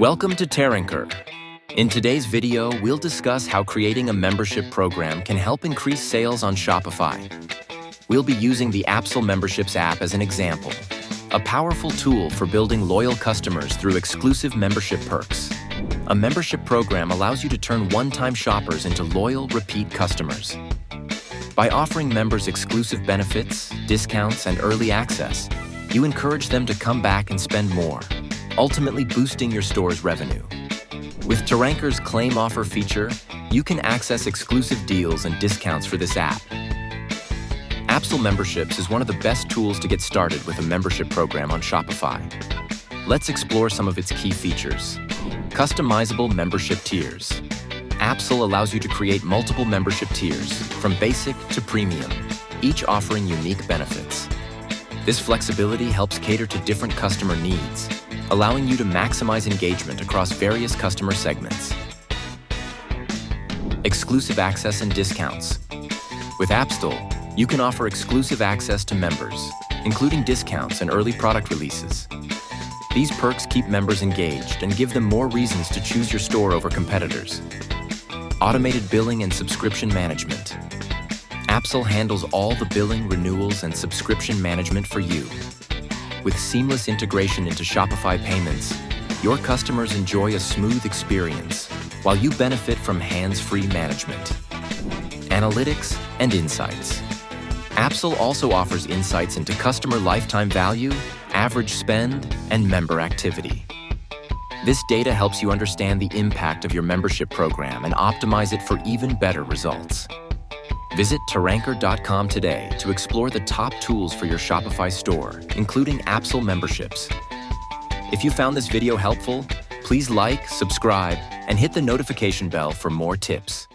Welcome to Taranker. In today's video, we'll discuss how creating a membership program can help increase sales on Shopify. We'll be using the Absol Memberships app as an example, a powerful tool for building loyal customers through exclusive membership perks. A membership program allows you to turn one-time shoppers into loyal, repeat customers. By offering members exclusive benefits, discounts, and early access, you encourage them to come back and spend more, ultimately boosting your store's revenue. With Taranker's Claim Offer feature, you can access exclusive deals and discounts for this app. Absol Memberships is one of the best tools to get started with a membership program on Shopify. Let's explore some of its key features. Customizable membership tiers. Absol allows you to create multiple membership tiers, from basic to premium, each offering unique benefits. This flexibility helps cater to different customer needs, allowing you to maximize engagement across various customer segments. Exclusive access and discounts. With Absol, you can offer exclusive access to members, including discounts and early product releases. These perks keep members engaged and give them more reasons to choose your store over competitors. Automated billing and subscription management. Absol handles all the billing, renewals, and subscription management for you. With seamless integration into Shopify payments, your customers enjoy a smooth experience, while you benefit from hands-free management. Analytics and insights. Absol also offers insights into customer lifetime value, average spend, and member activity. This data helps you understand the impact of your membership program and optimize it for even better results. Visit Taranker.com today to explore the top tools for your Shopify store, including Absol Memberships. If you found this video helpful, please like, subscribe, and hit the notification bell for more tips.